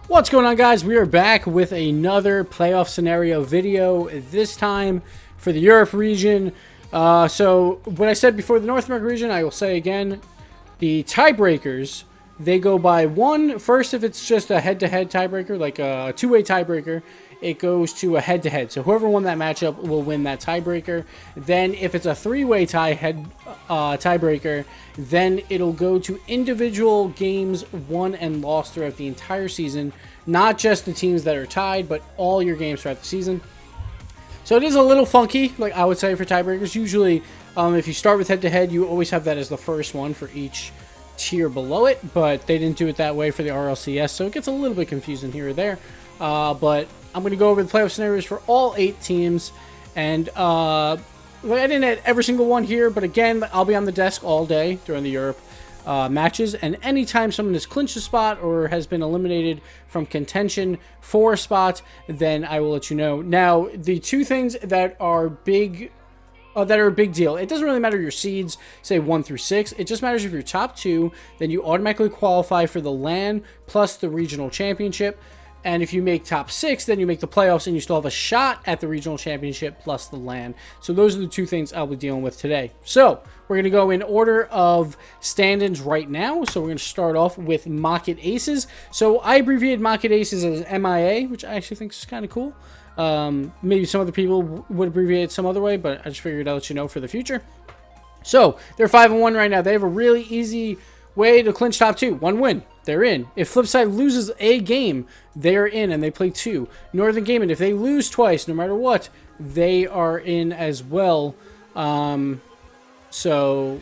What's going on, guys? We are back with another playoff scenario video, this time for the Europe region. So what I said before the North America region, I will say again. The tiebreakers, they go by one. First, if it's just a head-to-head tiebreaker, like a two-way tiebreaker, it goes to a head-to-head. So whoever won that matchup will win that tiebreaker. Then if it's a three-way tiebreaker, then it'll go to individual games won and lost throughout the entire season. Not just the teams that are tied, but all your games throughout the season. So it is a little funky, like I would say, for tiebreakers. Usually, if you start with head-to-head, you always have that as the first one for each tier below it. But they didn't do it that way for the RLCS, so it gets a little bit confusing here or there. But I'm going to go over the playoff scenarios for all 8 teams. And I didn't add every single one here, but again, I'll be on the desk all day during the Europe matches. And anytime someone has clinched a spot or has been eliminated from contention for a spot, then I will let you know. Now, the two things that are big... that are a big deal. It doesn't really matter your seeds, say 1 through 6. It just matters if you're top 2, then you automatically qualify for the LAN plus the regional championship. And if you make top 6, then you make the playoffs and you still have a shot at the regional championship plus the LAN. So those are the two things I'll be dealing with today. So we're going to go in order of stand-ins right now. So we're going to start off with Market Aces. So I abbreviated Market Aces as MIA, which I actually think is kind of cool. Maybe some other people would abbreviate it some other way, but I just figured I'd let you know for the future. So they're 5-1 right now. They have a really easy way to clinch top 2. 1 win, they're in. If Flipside loses a game, they're in and they play 2. Northern Gaming, if they lose twice, no matter what, they are in as well. So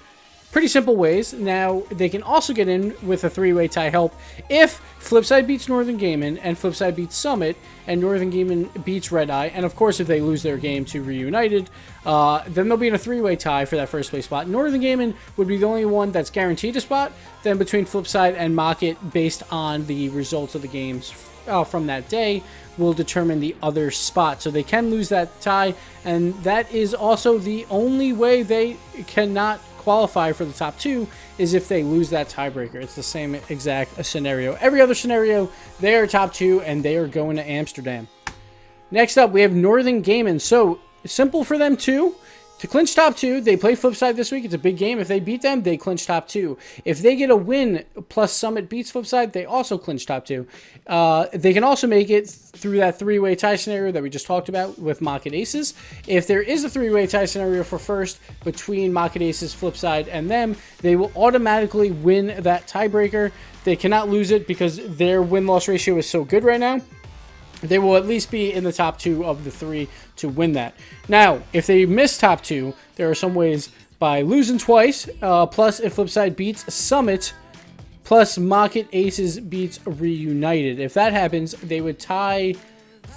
pretty simple ways. Now, they can also get in with a 3-way tie help if Flipside beats Northern Gaming and Flipside beats Summit and Northern Gaming beats RedEye. And, of course, if they lose their game to Reunited, then they'll be in a 3-way tie for that first place spot. Northern Gaming would be the only one that's guaranteed a spot. Then between Flipside and Market, based on the results of the games from that day, will determine the other spot. So they can lose that tie, and that is also the only way they cannot qualify for the top 2 is if they lose that tiebreaker. It's the same exact scenario. Every other scenario, they are top 2 and they are going to Amsterdam. Next up, we have Northern Gaming. So simple for them too. To clinch top 2, they play Flipside this week. It's a big game. If they beat them, they clinch top 2. If they get a win plus Summit beats Flipside, they also clinch top 2. They can also make it through that 3-way tie scenario that we just talked about with Market Aces. If there is a 3-way tie scenario for first between Market Aces, Flipside, and them, they will automatically win that tiebreaker. They cannot lose it because their win-loss ratio is so good right now. They will at least be in the top 2 of the 3 to win that. Now, if they miss top 2, there are some ways by losing twice, plus if Flipside beats Summit, plus Market Aces beats Reunited. If that happens, they would tie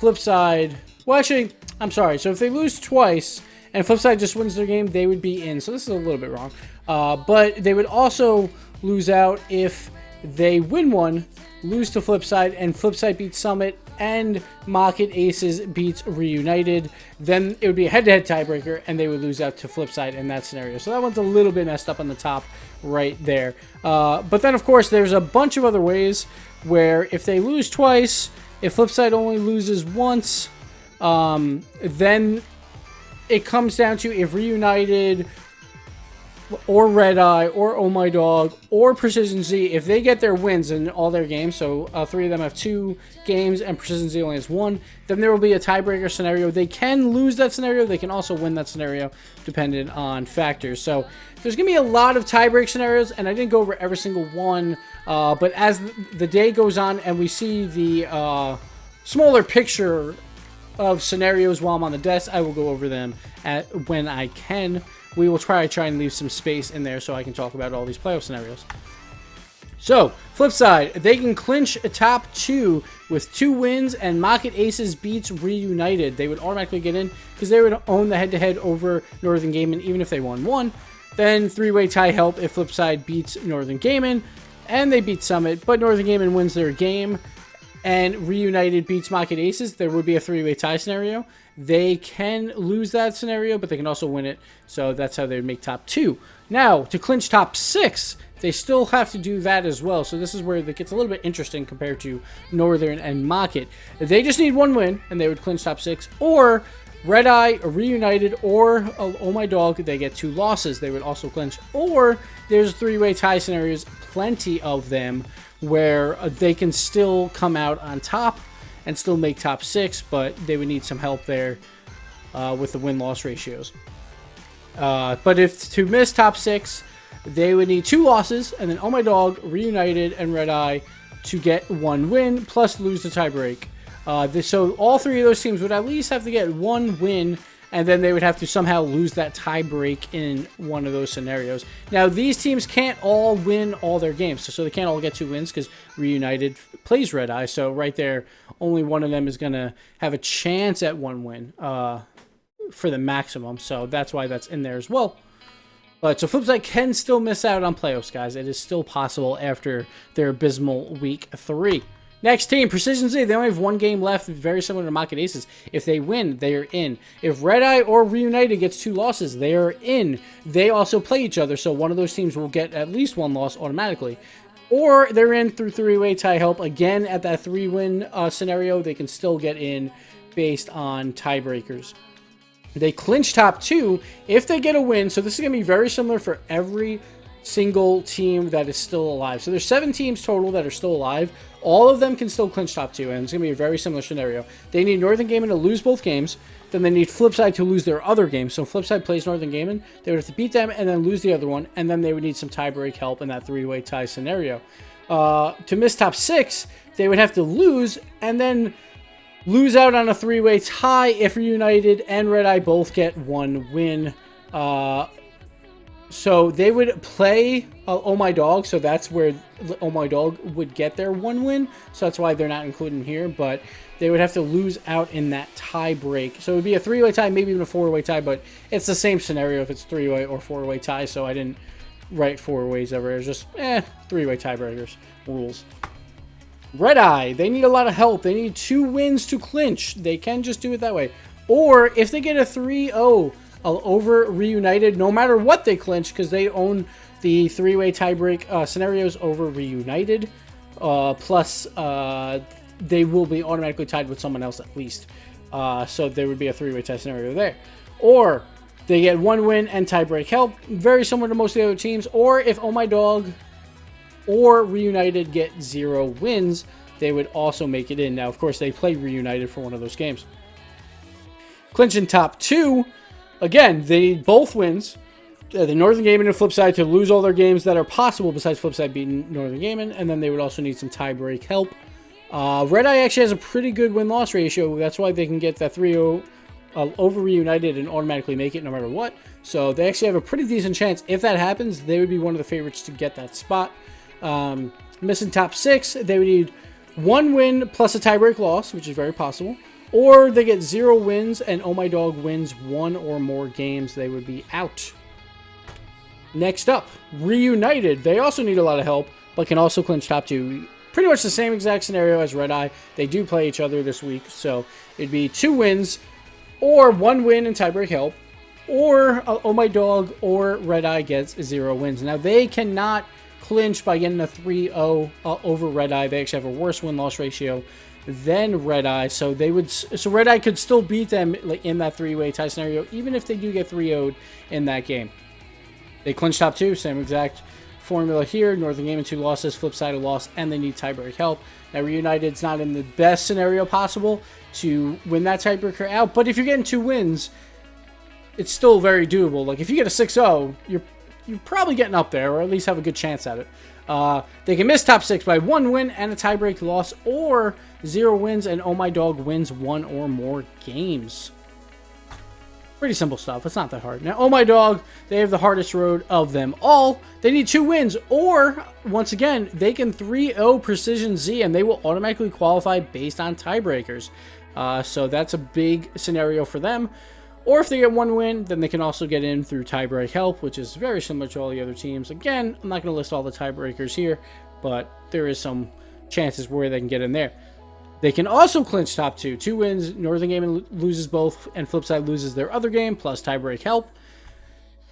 Flipside. Well, actually, I'm sorry. So if they lose twice and Flipside just wins their game, they would be in. So this is a little bit wrong. But they would also lose out if they win one, lose to Flipside, and Flipside beats Summit, and Market Aces beats Reunited. Then it would be a head-to-head tiebreaker, and they would lose out to Flipside in that scenario. So that one's a little bit messed up on the top right there. But then, of course, there's a bunch of other ways where if they lose twice, if Flipside only loses once, then it comes down to if Reunited or RedEye, or Oh My Dog, or Precision Z, if they get their wins in all their games, so 3 of them have 2 games and Precision Z only has 1, then there will be a tiebreaker scenario. They can lose that scenario. They can also win that scenario, dependent on factors. So there's going to be a lot of tiebreak scenarios, and I didn't go over every single one, but as the day goes on and we see the smaller picture of scenarios while I'm on the desk, I will go over them when I can. We will try and leave some space in there so I can talk about all these playoff scenarios. So, Flipside, they can clinch a top 2 with 2 wins, and Market Aces beats Reunited. They would automatically get in because they would own the head-to-head over Northern Gaming, even if they won 1. Then 3-way tie help if Flipside beats Northern Gaming, and they beat Summit, but Northern Gaming wins their game, and Reunited beats Market Aces. There would be a 3-way tie scenario. They can lose that scenario, but they can also win it. So that's how they would make top 2. Now, to clinch top 6, they still have to do that as well. So this is where it gets a little bit interesting compared to Northern and Mocket. They just need one win, and they would clinch top 6. Or RedEye, Reunited, or Oh My Dog, they get 2 losses. They would also clinch. Or there's 3-way tie scenarios, plenty of them, where they can still come out on top and still make top 6, but they would need some help there with the win-loss ratios. But if to miss top 6, they would need 2 losses, and then Oh My Dog, Reunited, and RedEye to get 1 win, plus lose the tiebreak. So all 3 of those teams would at least have to get 1 win, and then they would have to somehow lose that tiebreak in one of those scenarios. Now, these teams can't all win all their games, so they can't all get 2 wins because Reunited plays RedEye. So right there, only one of them is going to have a chance at 1 win for the maximum. So that's why that's in there as well. But so Flipside can still miss out on playoffs, guys. It is still possible after their abysmal week 3. Next team, Precision Z. They only have 1 game left, very similar to Mocket Aces. If they win, they are in. If RedEye or Reunited gets 2 losses, they are in. They also play each other, so one of those teams will get at least 1 loss automatically. Or they're in through 3-way tie help. Again, at that 3-win scenario, they can still get in based on tiebreakers. They clinch top 2 if they get a win. So this is going to be very similar for every single team that is still alive. So there's 7 teams total that are still alive. All of them can still clinch top 2, and it's going to be a very similar scenario. They need Northern Gaming to lose both games. Then they need Flipside to lose their other game. So if Flipside plays Northern Gaming, they would have to beat them and then lose the other one. And then they would need some tiebreak help in that 3-way tie scenario. To miss top 6, they would have to lose and then lose out on a 3-way tie if Reunited and RedEye both get 1 win. So they would play Oh My Dog, so that's where Oh My Dog would get their 1 win. So that's why they're not included here, but they would have to lose out in that tie break. So it would be a 3-way tie, maybe even a 4-way tie, but it's the same scenario if it's 3-way or 4-way tie, so I didn't write 4 ways ever. It was just, 3-way tiebreakers rules. RedEye, they need a lot of help. They need 2 wins to clinch. They can just do it that way. Or if they get a 3-0 over Reunited, no matter what they clinch, because they own the 3-way tiebreak scenarios over Reunited, plus they will be automatically tied with someone else at least. So there would be a 3-way tie scenario there. Or they get 1 win and tiebreak help, very similar to most of the other teams. Or if Oh My Dog or Reunited get 0 wins, they would also make it in. Now, of course, they play Reunited for one of those games. Clinching top 2, again, they need both wins. The Northern Gaming and Flipside to lose all their games that are possible besides Flipside beating Northern Gaming, and then they would also need some tiebreak help. RedEye actually has a pretty good win-loss ratio. That's why they can get that 3-0 over Reunited and automatically make it no matter what. So they actually have a pretty decent chance. If that happens, they would be one of the favorites to get that spot. Missing top 6, they would need 1 win plus a tiebreak loss, which is very possible. Or they get 0 wins and Oh My Dog wins 1 or more games, they would be out. Next up, Reunited. They also need a lot of help, but can also clinch top 2. Pretty much the same exact scenario as RedEye. They do play each other this week, so it'd be 2 wins, or 1 win and tiebreak help, or Oh My Dog or RedEye gets 0 wins. Now, they cannot clinch by getting a 3-0 over RedEye. They actually have a worse win-loss ratio than RedEye, so RedEye could still beat them in that 3-way tie scenario, even if they do get 3-0'd in that game. They clinch top 2, same exact formula here. Northern Gaming 2 losses, Flipside a loss, and they need tiebreak help. Now, Reunited's not in the best scenario possible to win that tiebreaker out, but if you're getting 2 wins, it's still very doable. Like, if you get a 6-0, you're probably getting up there, or at least have a good chance at it. They can miss top 6 by 1 win and a tiebreak loss, or 0 wins and Oh My Dog wins 1 or more games. Pretty simple stuff. It's not that hard. Now, Oh My Dog, they have the hardest road of them all. They need 2 wins, or, once again, they can 3-0 Precision Z, and they will automatically qualify based on tiebreakers. So that's a big scenario for them. Or if they get 1 win, then they can also get in through tiebreak help, which is very similar to all the other teams. Again, I'm not going to list all the tiebreakers here, but there is some chances where they can get in there. They can also clinch top 2. 2 wins, Northern Gaming loses both, and Flipside loses their other game, plus tiebreak help.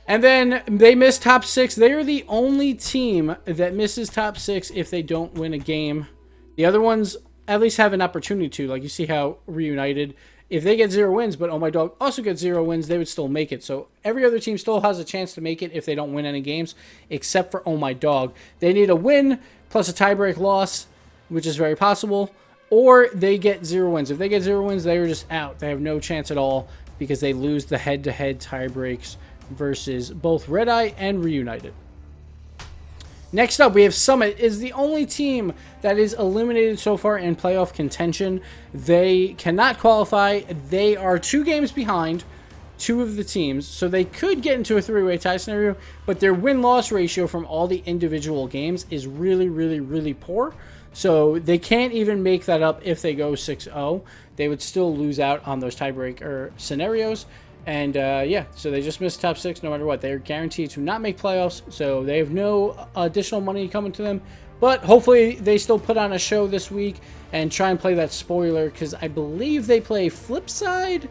And then they miss top 6. They are the only team that misses top 6 if they don't win a game. The other ones at least have an opportunity to. Like you see how Reunited, if they get 0 wins, but Oh My Dog also gets 0 wins, they would still make it. So every other team still has a chance to make it if they don't win any games, except for Oh My Dog. They need a win plus a tiebreak loss, which is very possible, or they get 0 wins. If they get 0 wins, they are just out. They have no chance at all because they lose the head-to-head tiebreaks versus both RedEye and Reunited. Next up, we have Summit. Is the only team that is eliminated so far in playoff contention. They cannot qualify. They are 2 games behind 2 of the teams, so they could get into a 3-way tie scenario, but their win-loss ratio from all the individual games is really, really, really poor. So they can't even make that up if they go 6-0. They would still lose out on those tiebreaker scenarios. And, yeah, so they just missed top 6 no matter what. They're guaranteed to not make playoffs, so they have no additional money coming to them. But hopefully they still put on a show this week and try and play that spoiler, because I believe they play Flipside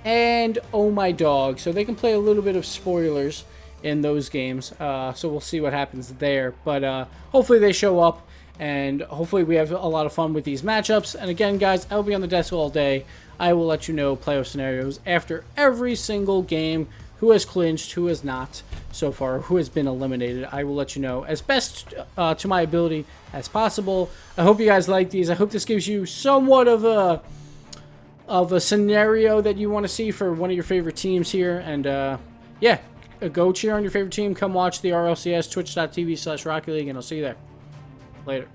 and Oh My Dog. So they can play a little bit of spoilers in those games. So we'll see what happens there. But hopefully they show up, and hopefully we have a lot of fun with these matchups. And again, guys, I'll be on the desk all day. I will let you know playoff scenarios after every single game, who has clinched, who has not so far, who has been eliminated. I will let you know as best to my ability as possible. I hope you guys like these. I hope this gives you somewhat of a scenario that you want to see for one of your favorite teams here. And yeah, go cheer on your favorite team. Come watch the RLCS, twitch.tv/Rocket League, and I'll see you there. Later.